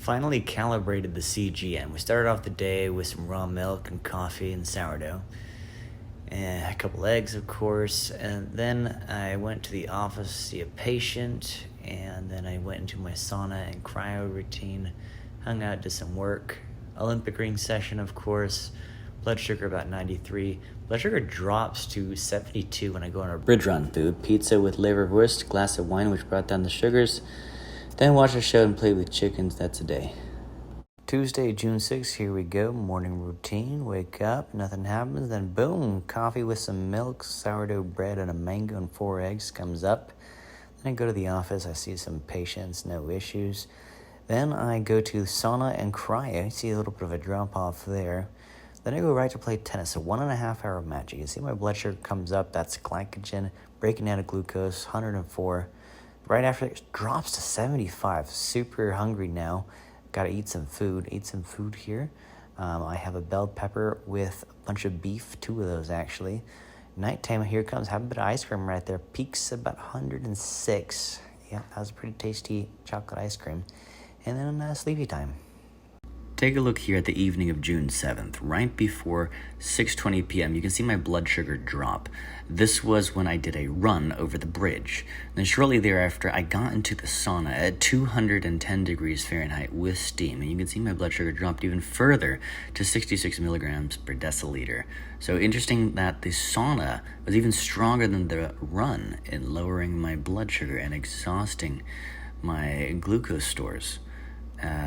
finally calibrated the CGM. We started off the day with some raw milk and coffee and sourdough, and a couple eggs, of course. And then I went to the office to see a patient, and then I went into my sauna and cryo routine, hung out, did some work. Olympic ring session, of course. Blood sugar about 93. Blood sugar drops to 72 when I go on a bridge run. Food, pizza with liverwurst, glass of wine, which brought down the sugars. Then watch a show and play with chickens. That's a day. Tuesday, June 6th, here we go. Morning routine. Wake up, nothing happens. Then boom, coffee with some milk, sourdough bread, and a mango and 4 eggs comes up. Then I go to the office. I see some patients, no issues. Then I go to sauna and cryo. I see a little bit of a drop off there. Then I go right to play tennis, a 1.5 hour match. You can see my blood sugar comes up. That's glycogen, breaking down to glucose, 104. Right after it drops to 75. Super hungry now. Got to eat some food here. I have a bell pepper with a bunch of beef, 2 of those actually. Nighttime, here comes, have a bit of ice cream right there. Peaks about 106. Yeah, that was a pretty tasty chocolate ice cream. And then sleepy time. Take a look here at the evening of June 7th, right before 6:20 p.m. You can see my blood sugar drop. This was when I did a run over the bridge. Then shortly thereafter, I got into the sauna at 210 degrees Fahrenheit with steam. And you can see my blood sugar dropped even further to 66 milligrams per deciliter. So interesting that the sauna was even stronger than the run in lowering my blood sugar and exhausting my glucose stores.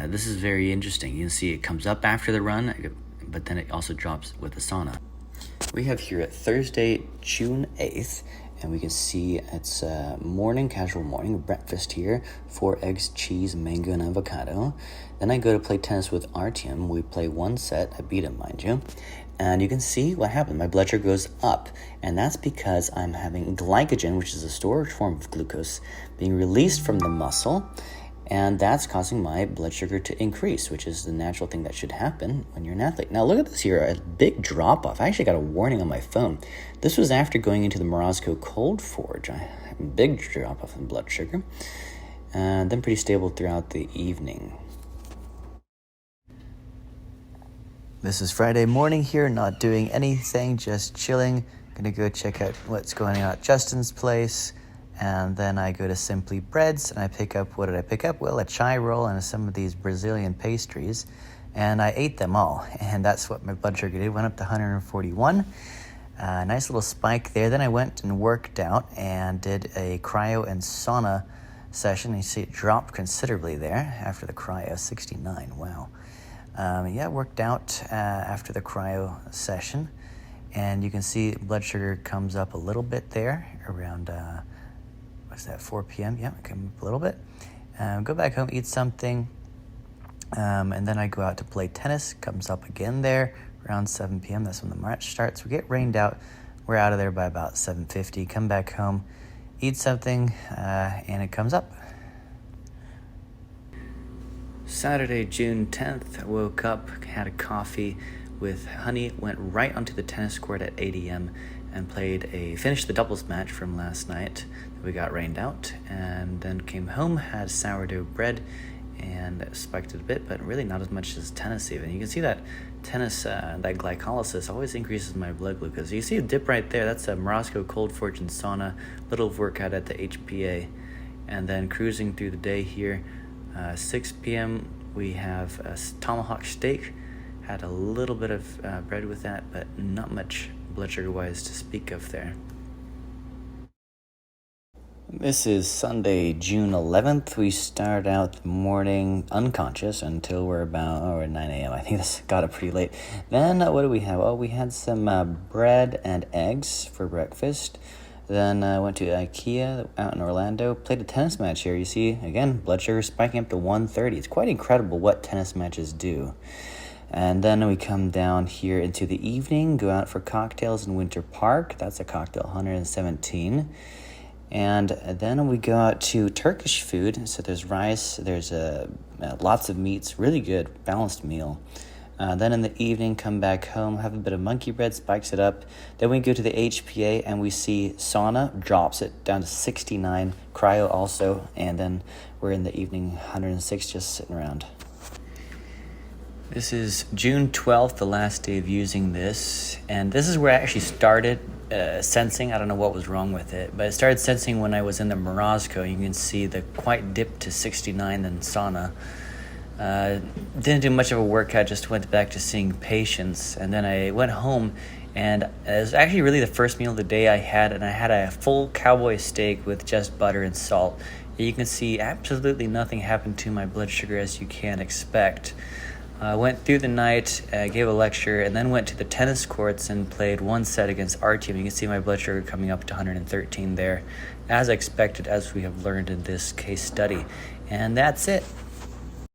This is very interesting. You can see it comes up after the run, but then it also drops with the sauna. We have here at Thursday, June 8th, and we can see it's morning, casual morning, breakfast here, 4 eggs, cheese, mango, and avocado. Then I go to play tennis with Artyom. We play 1 set. I beat him, mind you. And you can see what happened. My blood sugar goes up, and that's because I'm having glycogen, which is a storage form of glucose, being released from the muscle. And that's causing my blood sugar to increase, which is the natural thing that should happen when you're an athlete. Now look at this here, a big drop off. I actually got a warning on my phone. This was after going into the Morozko cold forge. I had a big drop off in blood sugar. And then pretty stable throughout the evening. This is Friday morning here, not doing anything, just chilling. Gonna go check out what's going on at Justin's place. And then I go to Simply Breads and I pick up, what did I pick up? Well, a chai roll and some of these Brazilian pastries. And I ate them all. And that's what my blood sugar did. Went up to 141. Nice little spike there. Then I went and worked out and did a cryo and sauna session. You see it dropped considerably there after the cryo, 69. Wow. Worked out after the cryo session. And you can see blood sugar comes up a little bit there around... 4 p.m. Yeah, come up a little bit. Go back home, eat something. And then I go out to play tennis. Comes up again there around 7 p.m. That's when the match starts. We get rained out. We're out of there by about 7:50. Come back home, eat something, and it comes up. Saturday, June 10th, I woke up, had a coffee with honey, went right onto the tennis court at 8 a.m. and finished the doubles match from last night. We got rained out, and then came home, had sourdough bread, and spiked it a bit, but really not as much as tennis even. You can see that tennis, that glycolysis always increases my blood glucose. You see a dip right there, that's a Morozko cold forge and sauna, little workout at the HPA, and then cruising through the day here. 6 p.m. we have a tomahawk steak, had a little bit of bread with that, but not much blood sugar-wise to speak of there. This is Sunday, June 11th. We start out the morning unconscious until we're about 9 a.m. I think this got up pretty late. Then what do we have? Oh, we had some bread and eggs for breakfast. Then went to IKEA out in Orlando. Played a tennis match here. You see, again, blood sugar spiking up to 130. It's quite incredible what tennis matches do. And then we come down here into the evening, go out for cocktails in Winter Park. That's a cocktail, 117. And then we go out to Turkish food. So there's rice, there's lots of meats, really good, balanced meal. Then in the evening, come back home, have a bit of monkey bread, spikes it up. Then we go to the HPA and we see sauna, drops it down to 69, cryo also. And then we're in the evening, 106, just sitting around. This is June 12th, the last day of using this, and this is where I actually started sensing. I don't know what was wrong with it, but it started sensing when I was in the Morozco. You can see the quite dipped to 69 in sauna. Didn't do much of a workout, just went back to seeing patients, and then I went home, and it was actually really the first meal of the day I had, and I had a full cowboy steak with just butter and salt. You can see absolutely nothing happened to my blood sugar, as you can expect. I went through the night, gave a lecture, and then went to the tennis courts and played one set against our team. You can see my blood sugar coming up to 113 there, as expected, as we have learned in this case study. And that's it.